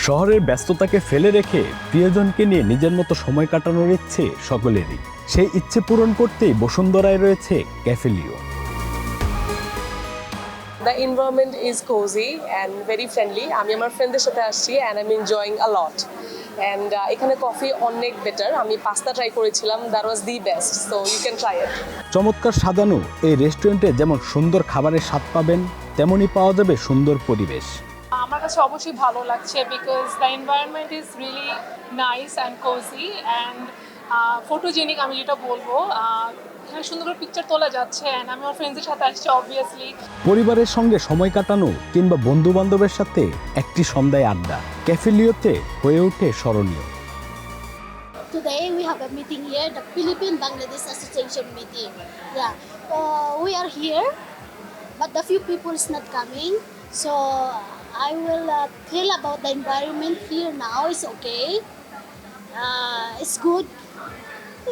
শহরের ব্যস্ততাকে ফেলে রেখে প্রিয়জনকে নিয়ে নিজের মতো সময় কাটানোর ইচ্ছে সকলেরই। সেই ইচ্ছে পূরণ করতেই বসুন্ধরায় রয়েছে cafe Leo. The environment is cozy and very friendly. আমি আমার ফ্রেন্ডদের সাথে আসছি and I'm enjoying a lot. And এখানে কফি অনেক বেটার। আমি পাস্তা ট্রাই করেছিলাম, that was the best. So you can try it. চমৎকার সাজানো এই রেস্টুরেন্টে যেমন সুন্দর খাবারের স্বাদ পাবেন, তেমনই পাওয়া যাবে সুন্দর পরিবেশ। আমার কাছে অবশ্যই ভালো লাগছে because the environment is really nice and cosy and photogenic. আমি যেটা বলবো এখানে সুন্দর করে পিকচার তোলা যাচ্ছে অ্যান্ড আমি আমার ফ্রেন্ডসদের সাথে আসছি অবভিয়াসলি। পরিবারের সঙ্গে সময় কাটানো কিংবা বন্ধু বান্ধবের সাথে একটি সন্ধ্যায় আড্ডা ক্যাফে লিওতে হয়ে ওঠে স্মরণীয়। Today we have a meeting here, the Philippine Bangladesh Association meeting. Yeah, we are here, but the few people is not coming. So I will tell about the environment here now. It's okay. It's good.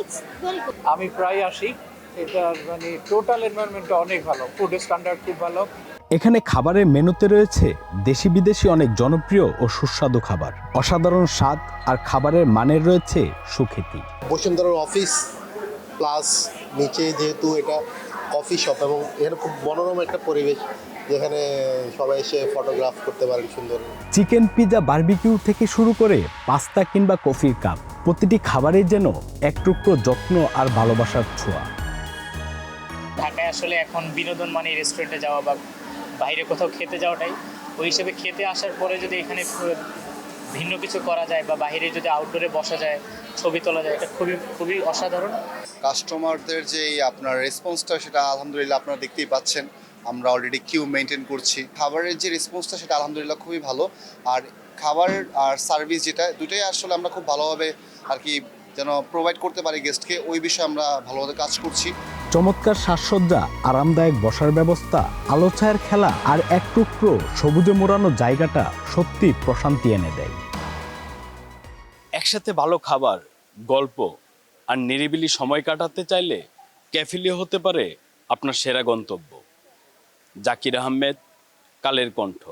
It's very good. আমি প্রায় আসি। এটা মানে total এনভায়রনমেন্টটা অনেক ভালো, food standard খুব ভালো। এখানে খাবারের মেনুতে রয়েছে দেশি বিদেশি অনেক জনপ্রিয় ও সুস্বাদু খাবার, অসাধারণ স্বাদ আর খাবারের মানের রয়েছে সুখ্যাতি। বসুন্ধরার অফিস প্লাস নিচে যেহেতু এটা কফি শপ এবং এখানে খুব মনোরম একটা পরিবেশ, যেখানে সবাই এসে ফটোগ্রাফ করতে পারেন সুন্দর। চিকেন পিৎজা বারবিকিউ থেকে শুরু করে পাস্তা কিংবা কফির কাপ, প্রতিটি খাবারে যেন এক টুকরো যত্ন আর ভালোবাসার ছোঁয়া। ঢাকায় আসলে এখন বিনোদন মানে রেস্টুরেন্টে যাওয়া বা বাইরে কোথাও খেতে যাওয়াটাই, ওই হিসেবে খেতে আসার পরে যদি এখানে ভিন্ন কিছু করা যায় বা বাইরে যদি আউটডোরে বসা যায়, ছবি তোলা যায়, এটা খুবই খুবই অসাধারণ। কাস্টমারদের যে আপনার রেসপন্সটা সেটা আলহামদুলিল্লাহ আপনারা দেখতেই পাচ্ছেন। আমরা অলরেডি কিউ মেনটেন করছি। খাবারের যে রেসপন্সটা সেটা আলহামদুলিল্লাহ খুবই ভালো। আর খাবার আর সার্ভিস যেটা দুটোই আসলে আমরা খুব ভালোভাবে আর কি যেন প্রোভাইড করতে পারি গেস্টকে, ওই বিষয়ে আমরা ভালোভাবে কাজ করছি। চমৎকার সাজসজ্জা, আরামদায়ক বসার ব্যবস্থা, আলো ছায়ার খেলা আর এক টুকরো সবুজে মোড়ানো জায়গাটা সত্যি প্রশান্তি এনে দেয়। একসাথে ভালো খাবার, গল্প আর নিরিবিলি সময় কাটাতে চাইলে ক্যাফে লিও হতে পারে আপনার সেরা গন্তব্য। জাকির আহমেদ, কালের কণ্ঠ।